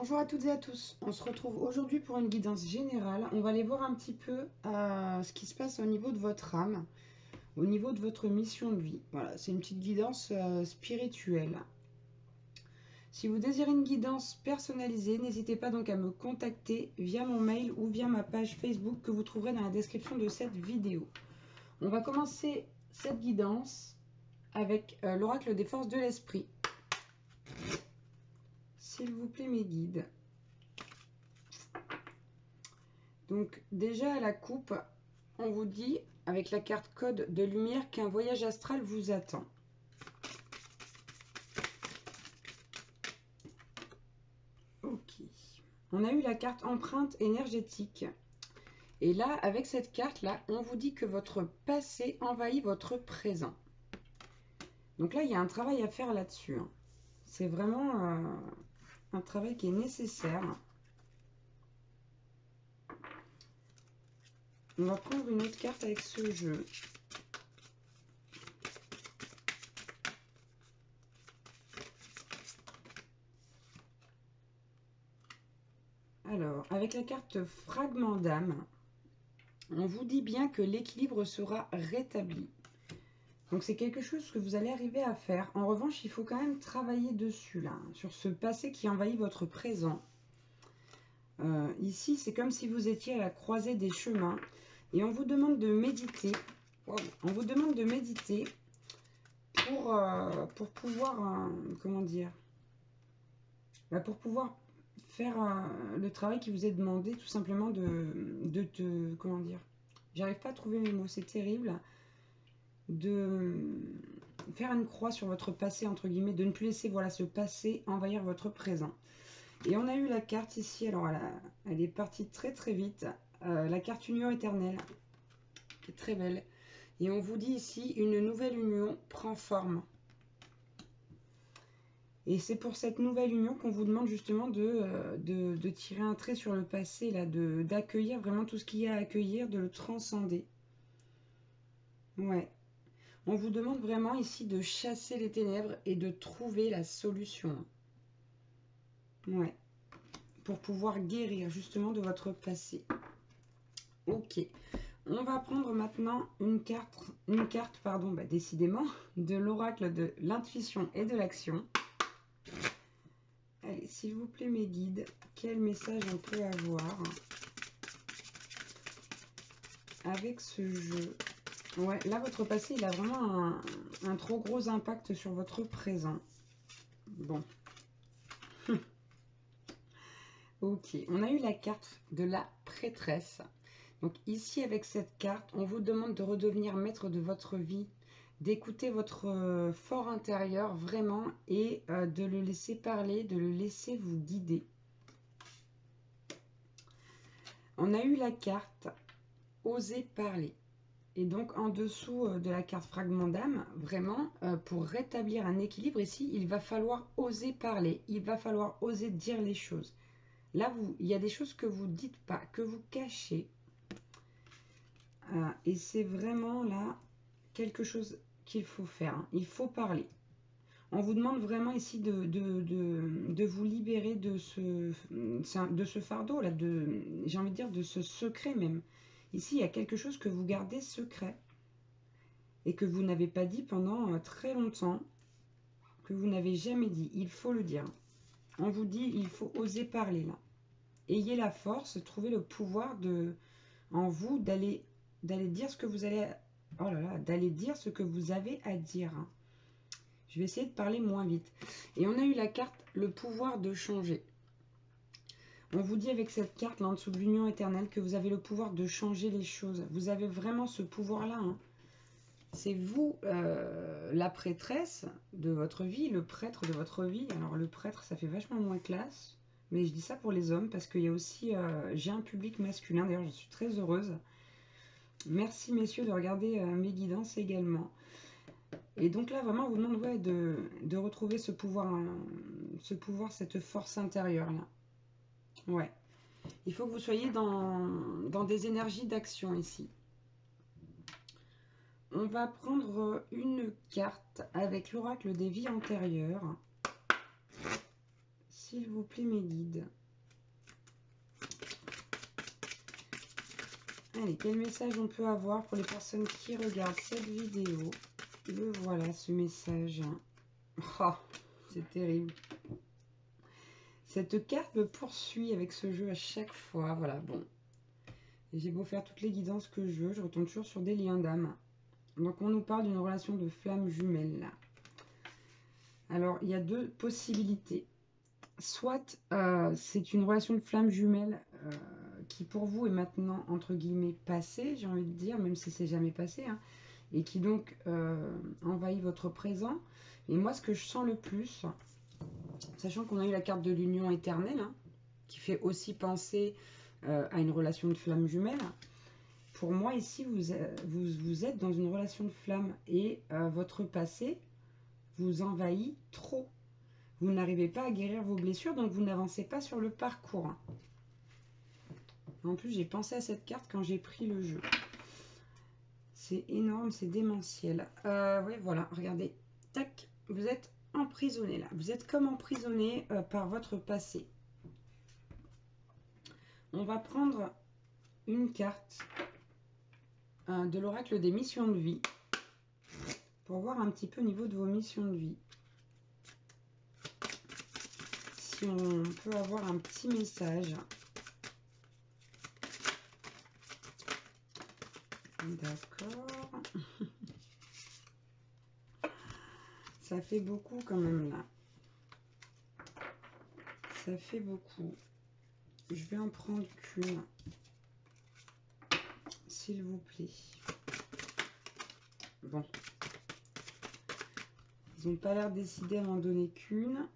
Bonjour à toutes et à tous, on se retrouve aujourd'hui pour une guidance générale. On va aller voir un petit peu ce qui se passe au niveau de votre âme, au niveau de votre mission de vie. Voilà, c'est une petite guidance spirituelle. Si vous désirez une guidance personnalisée, n'hésitez pas donc à me contacter via mon mail ou via ma page Facebook que vous trouverez dans la description de cette vidéo. On va commencer cette guidance avec l'oracle des forces de l'esprit. S'il vous plaît mes guides. Donc déjà à la coupe, on vous dit avec la carte code de lumière qu'un voyage astral vous attend. Ok. On a eu la carte empreinte énergétique. Et là, avec cette carte-là, on vous dit que votre passé envahit votre présent. Donc là, il y a un travail à faire là-dessus. C'est vraiment un travail qui est nécessaire. On va prendre une autre carte avec ce jeu. Alors, avec la carte fragment d'âme, on vous dit bien que l'équilibre sera rétabli. Donc c'est quelque chose que vous allez arriver à faire. En revanche, il faut quand même travailler dessus, là, sur ce passé qui envahit votre présent. Ici, c'est comme si vous étiez à la croisée des chemins. Et on vous demande de méditer. Wow. On vous demande de méditer pour pouvoir, comment dire, pour pouvoir faire le travail qui vous est demandé, tout simplement comment dire, j'arrive pas à trouver mes mots, c'est terrible, de faire une croix sur votre passé, entre guillemets, de ne plus laisser, voilà, ce passé envahir votre présent. Et on a eu la carte ici, alors elle est partie très très vite, la carte union éternelle, qui est très belle. Et on vous dit ici, une nouvelle union prend forme. Et c'est pour cette nouvelle union qu'on vous demande justement de tirer un trait sur le passé, là, d'accueillir vraiment tout ce qu'il y a à accueillir, de le transcender. Ouais. On vous demande vraiment ici de chasser les ténèbres et de trouver la solution. Ouais. Pour pouvoir guérir justement de votre passé. Ok. On va prendre maintenant une carte décidément, de l'oracle de l'intuition et de l'action. Allez, s'il vous plaît mes guides, quel message on peut avoir avec ce jeu? Ouais, là votre passé, il a vraiment un trop gros impact sur votre présent. Bon. Ok, on a eu la carte de la prêtresse. Donc ici, avec cette carte, on vous demande de redevenir maître de votre vie, d'écouter votre fort intérieur vraiment et de le laisser parler, de le laisser vous guider. On a eu la carte oser parler. Et donc en dessous de la carte fragment d'âme, vraiment, pour rétablir un équilibre ici, il va falloir oser parler, il va falloir oser dire les choses. Là, il y a des choses que vous ne dites pas, que vous cachez. Et c'est vraiment là quelque chose qu'il faut faire. Hein. Il faut parler. On vous demande vraiment ici de vous libérer de ce fardeau, là, j'ai envie de dire de ce secret même. Ici, il y a quelque chose que vous gardez secret et que vous n'avez pas dit pendant très longtemps, que vous n'avez jamais dit. Il faut le dire. On vous dit, il faut oser parler là. Ayez la force, trouvez le pouvoir en vous d'aller dire ce que vous allez... Oh là là, d'aller dire ce que vous avez à dire. Hein. Je vais essayer de parler moins vite. Et on a eu la carte, le pouvoir de changer. On vous dit avec cette carte, là en dessous de l'union éternelle, que vous avez le pouvoir de changer les choses. Vous avez vraiment ce pouvoir-là. Hein. C'est vous, la prêtresse de votre vie, le prêtre de votre vie. Alors le prêtre, ça fait vachement moins classe. Mais je dis ça pour les hommes parce qu'il y a aussi, j'ai un public masculin. D'ailleurs, je suis très heureuse. Merci messieurs de regarder mes guidances également. Et donc là, vraiment, on vous demande ouais, de retrouver ce pouvoir, cette force intérieure là. Ouais. Il faut que vous soyez dans des énergies d'action ici. On va prendre une carte avec l'oracle des vies antérieures. S'il vous plaît, mes guides. Allez, quel message on peut avoir pour les personnes qui regardent cette vidéo? Le voilà, ce message. Oh, c'est terrible. Cette carte me poursuit avec ce jeu à chaque fois. Voilà, bon. J'ai beau faire toutes les guidances que je veux, je retombe toujours sur des liens d'âme. Donc, on nous parle d'une relation de flamme jumelle, là. Alors, il y a deux possibilités. Soit c'est une relation de flamme jumelle qui pour vous est maintenant entre guillemets passée, j'ai envie de dire, même si c'est jamais passé, hein, et qui donc envahit votre présent. Et moi, ce que je sens le plus, sachant qu'on a eu la carte de l'union éternelle, hein, qui fait aussi penser à une relation de flamme jumelle, pour moi ici vous êtes dans une relation de flamme et votre passé vous envahit trop. Vous n'arrivez pas à guérir vos blessures, donc vous n'avancez pas sur le parcours. En plus, j'ai pensé à cette carte quand j'ai pris le jeu. C'est énorme, c'est démentiel. Oui, voilà, regardez. Tac, vous êtes emprisonné là. Vous êtes comme emprisonné par votre passé. On va prendre une carte de l'oracle des missions de vie pour voir un petit peu au niveau de vos missions de vie. Si on peut avoir un petit message. D'accord. Ça fait beaucoup quand même là. Ça fait beaucoup. Je vais en prendre qu'une. S'il vous plaît. Bon. Ils n'ont pas l'air décidés à m'en donner qu'une.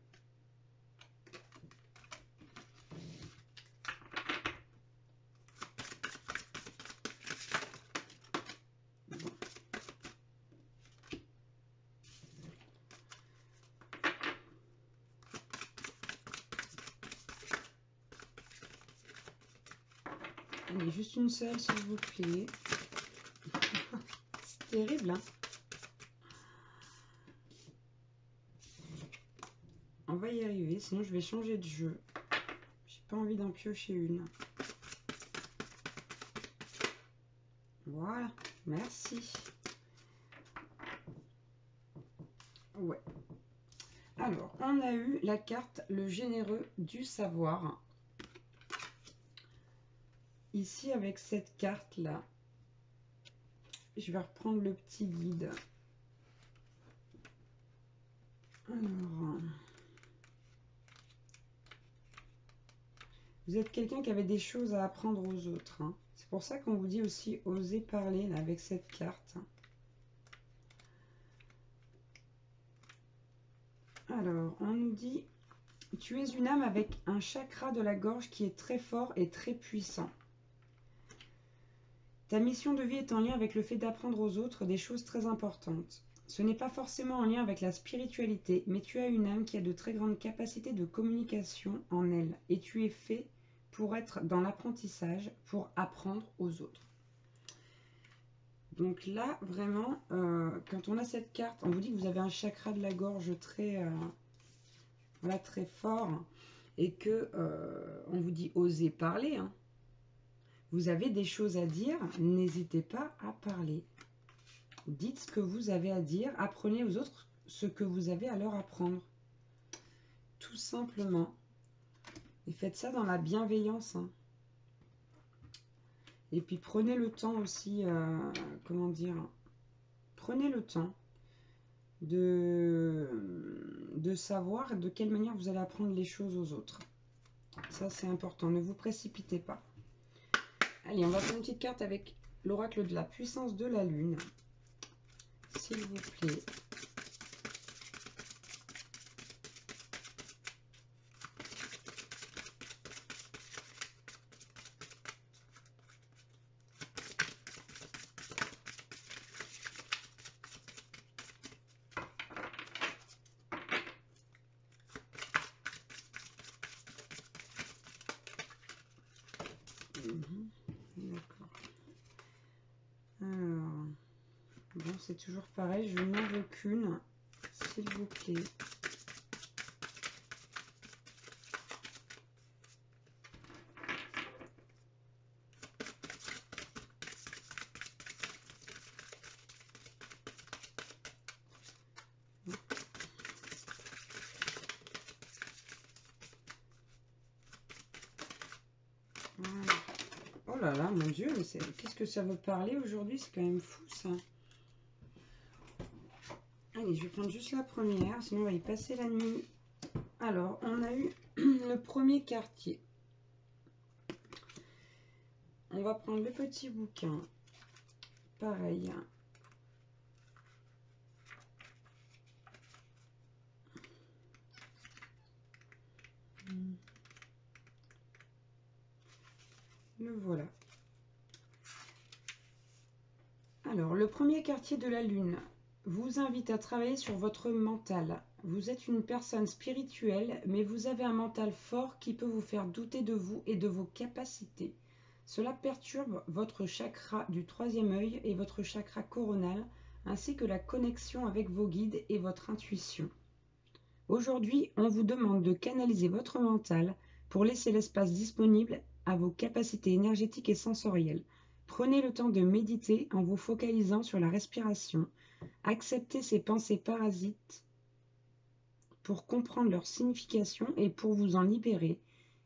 Allez, juste une seule, s'il vous plaît. C'est terrible, hein? On va y arriver, sinon je vais changer de jeu. J'ai pas envie d'en piocher une. Voilà, merci. Ouais. Alors, on a eu la carte le généreux du savoir. Ici, avec cette carte-là, je vais reprendre le petit guide. Alors, vous êtes quelqu'un qui avait des choses à apprendre aux autres. Hein. C'est pour ça qu'on vous dit aussi oser parler là, avec cette carte. Alors, on nous dit, tu es une âme avec un chakra de la gorge qui est très fort et très puissant. Ta mission de vie est en lien avec le fait d'apprendre aux autres des choses très importantes. Ce n'est pas forcément en lien avec la spiritualité, mais tu as une âme qui a de très grandes capacités de communication en elle, et tu es fait pour être dans l'apprentissage, pour apprendre aux autres. Donc là, vraiment, quand on a cette carte, on vous dit que vous avez un chakra de la gorge très, voilà, très fort, et que on vous dit oser parler, hein. Vous avez des choses à dire, n'hésitez pas à parler. Dites ce que vous avez à dire, apprenez aux autres ce que vous avez à leur apprendre. Tout simplement. Et faites ça dans la bienveillance. Hein. Et puis prenez le temps aussi, comment dire, prenez le temps de savoir de quelle manière vous allez apprendre les choses aux autres. Ça, c'est important. Ne vous précipitez pas. Allez, on va faire une petite carte avec l'oracle de la puissance de la lune. S'il vous plaît. D'accord. Alors, bon, c'est toujours pareil, je n'en veux qu'une, s'il vous plaît. là là, mon Dieu, mais qu'est-ce que ça veut parler aujourd'hui? C'est quand même fou, ça. Allez, je vais prendre juste la première, sinon on va y passer la nuit. Alors, on a eu le premier quartier. On va prendre le petit bouquin. Pareil. Le voilà. Alors, le premier quartier de la Lune vous invite à travailler sur votre mental. Vous êtes une personne spirituelle, mais vous avez un mental fort qui peut vous faire douter de vous et de vos capacités. Cela perturbe votre chakra du troisième œil et votre chakra coronal, ainsi que la connexion avec vos guides et votre intuition. Aujourd'hui, on vous demande de canaliser votre mental pour laisser l'espace disponible à vos capacités énergétiques et sensorielles. Prenez le temps de méditer en vous focalisant sur la respiration. Acceptez ces pensées parasites pour comprendre leur signification et pour vous en libérer.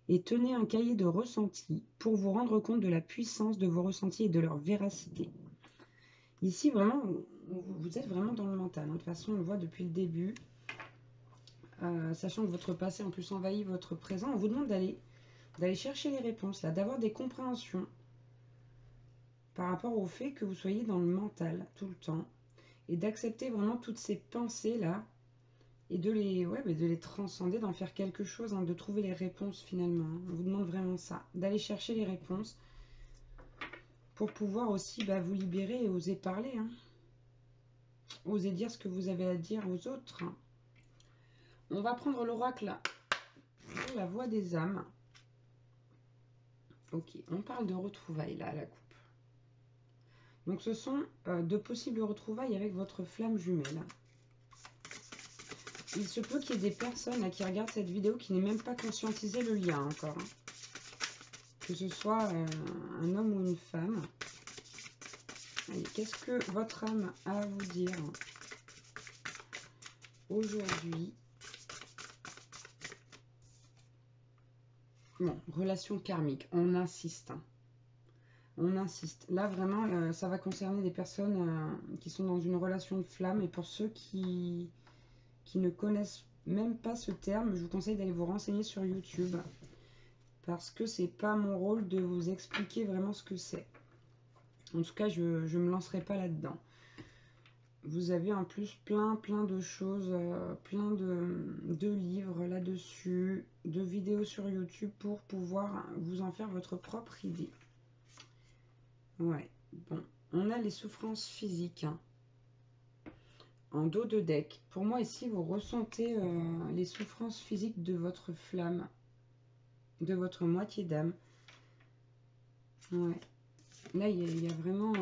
Et tenez un cahier de ressentis pour vous rendre compte de la puissance de vos ressentis et de leur véracité. Ici, vraiment, vous êtes vraiment dans le mental. De toute façon, on le voit depuis le début. Sachant que votre passé en plus envahit votre présent, on vous demande d'aller chercher les réponses, là, d'avoir des compréhensions par rapport au fait que vous soyez dans le mental tout le temps et d'accepter vraiment toutes ces pensées là et de les transcender, d'en faire quelque chose, hein, de trouver les réponses finalement. Hein. On vous demande vraiment ça, d'aller chercher les réponses pour pouvoir aussi vous libérer et oser parler. Hein. Oser dire ce que vous avez à dire aux autres. Hein. On va prendre l'oracle pour la voix des âmes. Ok, on parle de retrouvailles là à la coupe. Donc ce sont de possibles retrouvailles avec votre flamme jumelle. Il se peut qu'il y ait des personnes là, qui regardent cette vidéo qui n'aient même pas conscientisé le lien encore. Hein. Que ce soit un homme ou une femme. Qu'est-ce que votre âme a à vous dire aujourd'hui? Bon, relation karmique, on insiste. Hein. On insiste. Là, vraiment, ça va concerner des personnes qui sont dans une relation de flamme. Et pour ceux qui ne connaissent même pas ce terme, je vous conseille d'aller vous renseigner sur YouTube. Parce que c'est pas mon rôle de vous expliquer vraiment ce que c'est. En tout cas, je ne me lancerai pas là-dedans. Vous avez en plus plein de choses, plein de livres là-dessus, de vidéos sur YouTube pour pouvoir vous en faire votre propre idée. Ouais, bon, on a les souffrances physiques. Hein. En dos de deck. Pour moi, ici, vous ressentez les souffrances physiques de votre flamme, de votre moitié d'âme. Ouais. Là, il y a vraiment...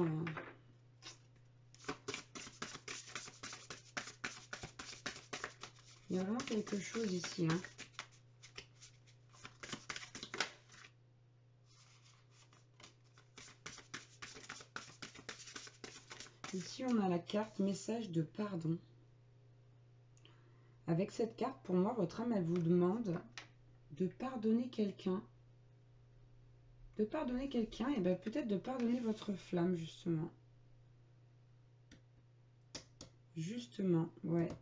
il y a vraiment quelque chose ici. Hein. Ici, on a la carte message de pardon. Avec cette carte, pour moi, votre âme, elle vous demande de pardonner quelqu'un. De pardonner quelqu'un et peut-être de pardonner votre flamme, justement. Justement, ouais.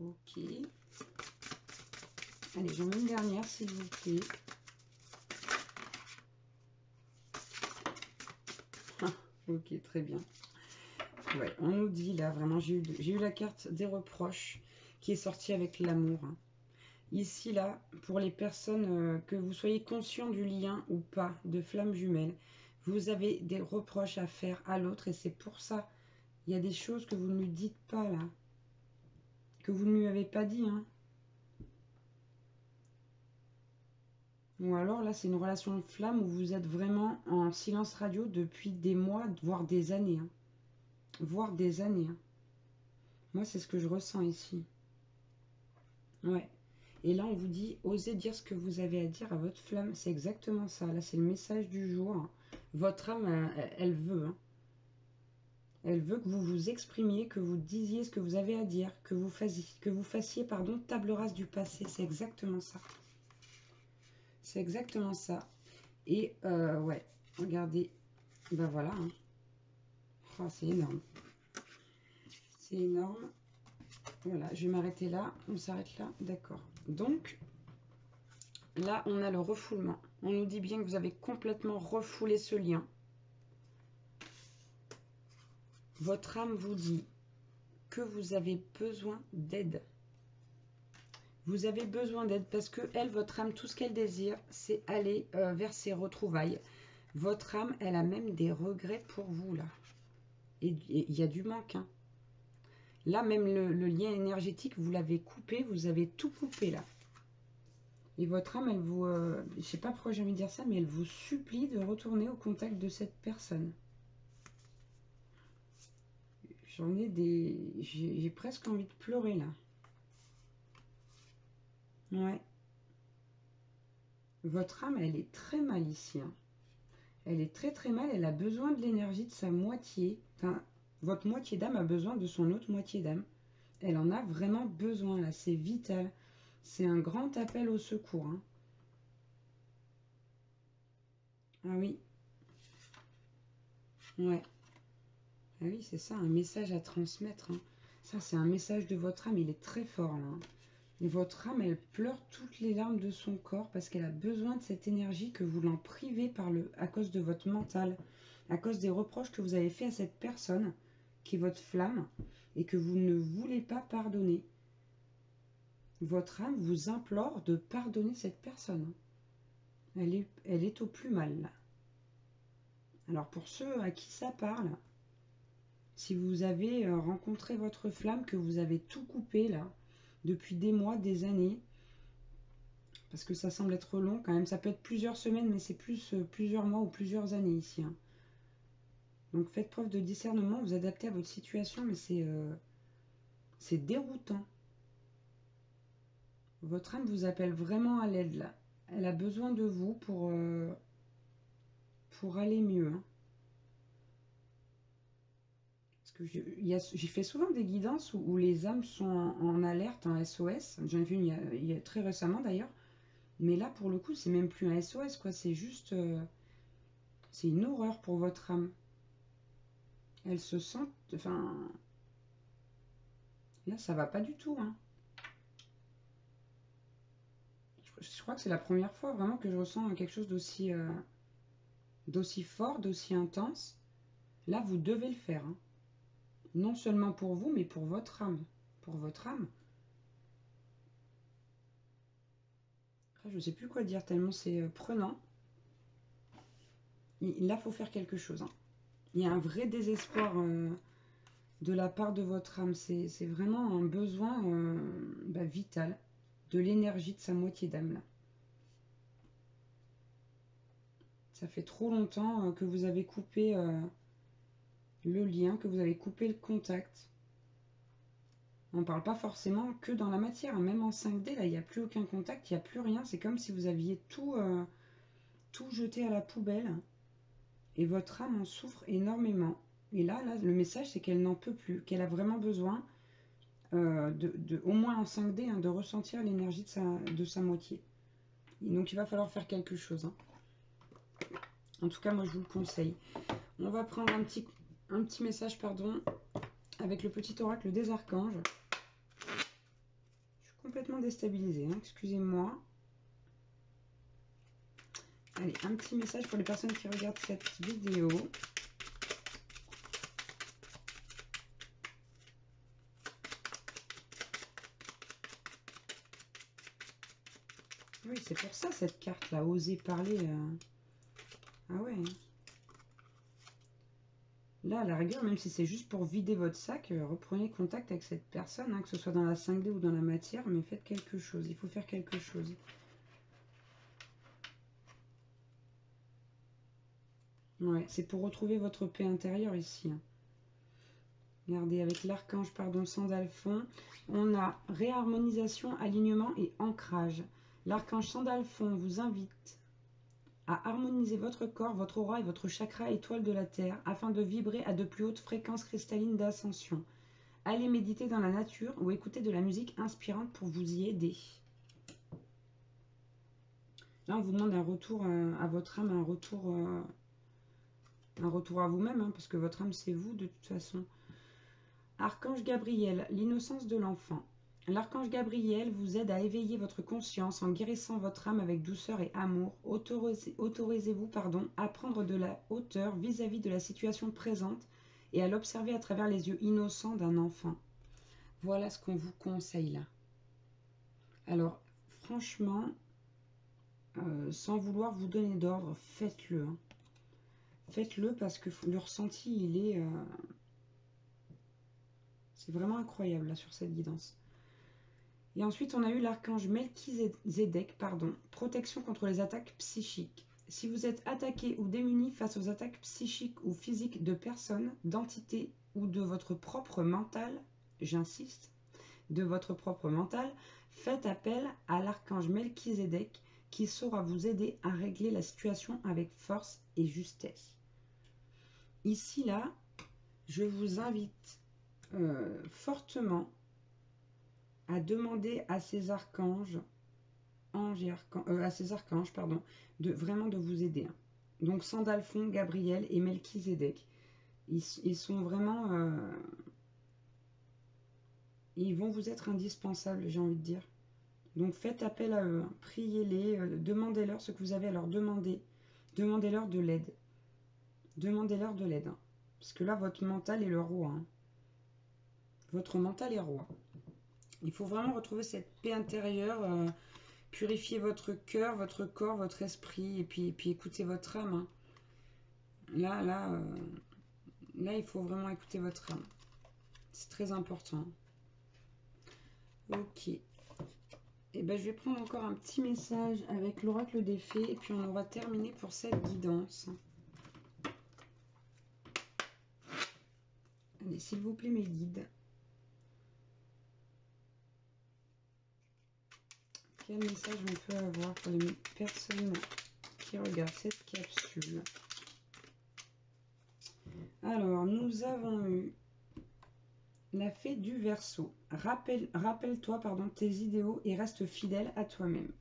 Ok. Allez, j'en mets une dernière, s'il vous plaît. Ok, très bien. Ouais, on nous dit là, vraiment, j'ai eu la carte des reproches qui est sortie avec l'amour. Hein. Ici, là, pour les personnes, que vous soyez conscient du lien ou pas de flamme jumelle, vous avez des reproches à faire à l'autre et c'est pour ça. Il y a des choses que vous ne lui dites pas là, que vous ne lui avez pas dit. Hein. Ou alors là, c'est une relation de flamme où vous êtes vraiment en silence radio depuis des mois, voire des années. Hein. Voire des années. Hein. Moi, c'est ce que je ressens ici. Ouais. Et là, on vous dit, osez dire ce que vous avez à dire à votre flamme. C'est exactement ça. Là, c'est le message du jour. Votre âme, elle veut. Hein. Elle veut que vous vous exprimiez, que vous disiez ce que vous avez à dire, que vous fassiez table rase du passé. C'est exactement ça. C'est exactement ça. Et ouais, regardez. Ben voilà. Hein. Oh, c'est énorme. C'est énorme. Voilà, je vais m'arrêter là. On s'arrête là. D'accord. Donc, là, on a le refoulement. On nous dit bien que vous avez complètement refoulé ce lien. Votre âme vous dit que vous avez besoin d'aide. Vous avez besoin d'aide parce que elle, votre âme, tout ce qu'elle désire, c'est aller vers ses retrouvailles. Votre âme, elle a même des regrets pour vous, là. Et il y a du manque, hein. Là, même le lien énergétique, vous l'avez coupé, vous avez tout coupé, là. Et votre âme, elle vous... je sais pas pourquoi j'ai envie de dire ça, mais elle vous supplie de retourner au contact de cette personne. J'en ai des... J'ai presque envie de pleurer, là. Ouais. Votre âme, elle est très mal ici, hein. Elle est très très mal, elle a besoin de l'énergie de sa moitié. Enfin, votre moitié d'âme a besoin de son autre moitié d'âme. Elle en a vraiment besoin, là, c'est vital. C'est un grand appel au secours, hein. Ah oui. Ouais. Ah oui, c'est ça, un message à transmettre, hein. Ça, c'est un message de votre âme, il est très fort, là, hein. Et votre âme, elle pleure toutes les larmes de son corps parce qu'elle a besoin de cette énergie que vous l'en privez à cause de votre mental, à cause des reproches que vous avez fait à cette personne qui est votre flamme et que vous ne voulez pas pardonner. Votre âme vous implore de pardonner cette personne. Elle est au plus mal, là. Alors pour ceux à qui ça parle, si vous avez rencontré votre flamme, que vous avez tout coupé là, depuis des mois, des années, parce que ça semble être long quand même, ça peut être plusieurs semaines, mais c'est plus plusieurs mois ou plusieurs années ici, hein. Donc faites preuve de discernement, vous adaptez à votre situation, mais c'est déroutant. Votre âme vous appelle vraiment à l'aide là. Elle a besoin de vous pour aller mieux, hein. J'ai fait souvent des guidances où les âmes sont en alerte, en SOS. J'en ai vu il y a très récemment d'ailleurs. Mais là, pour le coup, c'est même plus un SOS, quoi. C'est juste... c'est une horreur pour votre âme. Elle se sent... Enfin... Là, ça va pas du tout, hein. Je crois que c'est la première fois vraiment que je ressens quelque chose d'aussi fort, d'aussi intense. Là, vous devez le faire, hein. Non seulement pour vous, mais pour votre âme. Pour votre âme. Après, je ne sais plus quoi dire tellement c'est prenant. Là, il faut faire quelque chose, hein. Il y a un vrai désespoir de la part de votre âme. C'est vraiment un besoin vital de l'énergie de sa moitié d'âme, là. Ça fait trop longtemps que vous avez coupé le lien, que vous avez coupé le contact. On ne parle pas forcément que dans la matière, hein. Même en 5D, là, il n'y a plus aucun contact, il n'y a plus rien. C'est comme si vous aviez tout jeté à la poubelle. Et votre âme en souffre énormément. Et là, le message, c'est qu'elle n'en peut plus, qu'elle a vraiment besoin, au moins en 5D, hein, de ressentir l'énergie de sa moitié. Et donc, il va falloir faire quelque chose, hein. En tout cas, moi, je vous le conseille. On va prendre un petit message, pardon, avec le petit oracle des archanges. Je suis complètement déstabilisée, hein, excusez-moi. Allez, un petit message pour les personnes qui regardent cette vidéo. Oui, c'est pour ça cette carte-là, oser parler. Ah ouais. Là, à la rigueur, même si c'est juste pour vider votre sac, reprenez contact avec cette personne, hein, que ce soit dans la 5D ou dans la matière, mais faites quelque chose. Il faut faire quelque chose. Ouais, c'est pour retrouver votre paix intérieure ici, hein. Regardez, avec l'archange, pardon, Sandalphon, on a réharmonisation, alignement et ancrage. L'archange Sandalphon vous invite à harmoniser votre corps, votre aura et votre chakra étoile de la Terre afin de vibrer à de plus hautes fréquences cristallines d'ascension. Allez méditer dans la nature ou écouter de la musique inspirante pour vous y aider. Là, on vous demande un retour à votre âme, un retour à vous-même, hein, parce que votre âme, c'est vous de toute façon. Archange Gabriel, l'innocence de l'enfant. L'archange Gabriel vous aide à éveiller votre conscience en guérissant votre âme avec douceur et amour. Autorisez-vous à prendre de la hauteur vis-à-vis de la situation présente et à l'observer à travers les yeux innocents d'un enfant. Voilà ce qu'on vous conseille là. Alors, franchement, sans vouloir vous donner d'ordre, faites-le. Hein. Faites-le parce que le ressenti, il est... c'est vraiment incroyable là sur cette guidance. Et ensuite, on a eu l'archange Melchizedek, protection contre les attaques psychiques. Si vous êtes attaqué ou démuni face aux attaques psychiques ou physiques de personnes, d'entités ou de votre propre mental, j'insiste, de votre propre mental, faites appel à l'archange Melchizedek qui saura vous aider à régler la situation avec force et justesse. Ici, là, je vous invite fortement à demander à ces archanges, vraiment de vous aider. Hein. Donc Sandalphon, Gabriel et Melchizedek, ils sont vraiment... ils vont vous être indispensables, j'ai envie de dire. Donc faites appel à eux, hein. Priez-les, demandez-leur ce que vous avez à leur demander. Demandez-leur de l'aide. Demandez-leur de l'aide. Hein. Parce que là, votre mental est le roi. Hein. Votre mental est roi. Il faut vraiment retrouver cette paix intérieure, purifier votre cœur, votre corps, votre esprit, et puis écouter votre âme. Hein. Là, il faut vraiment écouter votre âme. C'est très important. Ok. Et ben, je vais prendre encore un petit message avec l'oracle des fées, et puis on aura terminé pour cette guidance. Allez, s'il vous plaît, mes guides. Quel message on peut avoir pour les personnes qui regardent cette capsule? Alors, nous avons eu la fée du Verseau. Rappelle-toi tes idéaux et reste fidèle à toi-même.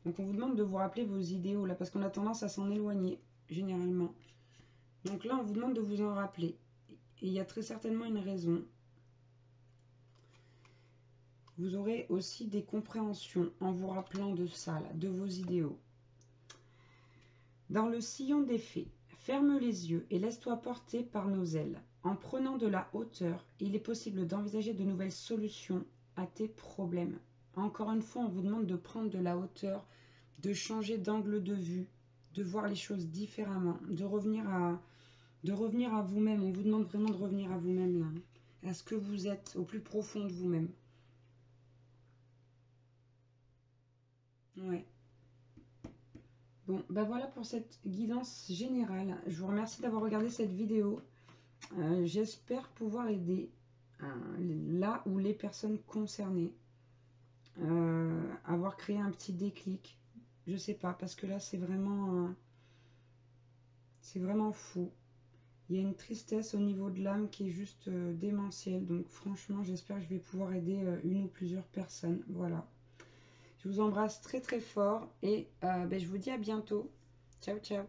Donc, on vous demande de vous rappeler vos idéaux, là, parce qu'on a tendance à s'en éloigner, généralement. Donc là, on vous demande de vous en rappeler. Et il y a très certainement une raison. Vous aurez aussi des compréhensions en vous rappelant de ça, là, de vos idéaux. Dans le sillon des fées, ferme les yeux et laisse-toi porter par nos ailes. En prenant de la hauteur, il est possible d'envisager de nouvelles solutions à tes problèmes. Encore une fois, on vous demande de prendre de la hauteur, de changer d'angle de vue, de voir les choses différemment, de revenir à vous-même. On vous demande vraiment de revenir à vous-même, là, à ce que vous êtes, au plus profond de vous-même. Ouais. Bon, bah voilà pour cette guidance générale. Je vous remercie d'avoir regardé cette vidéo. J'espère pouvoir aider là où les personnes concernées. Avoir créé un petit déclic. Je sais pas, parce que là, c'est vraiment fou. Il y a une tristesse au niveau de l'âme qui est juste démentielle. Donc franchement, j'espère que je vais pouvoir aider une ou plusieurs personnes. Voilà. Je vous embrasse très très fort et je vous dis à bientôt. Ciao, ciao.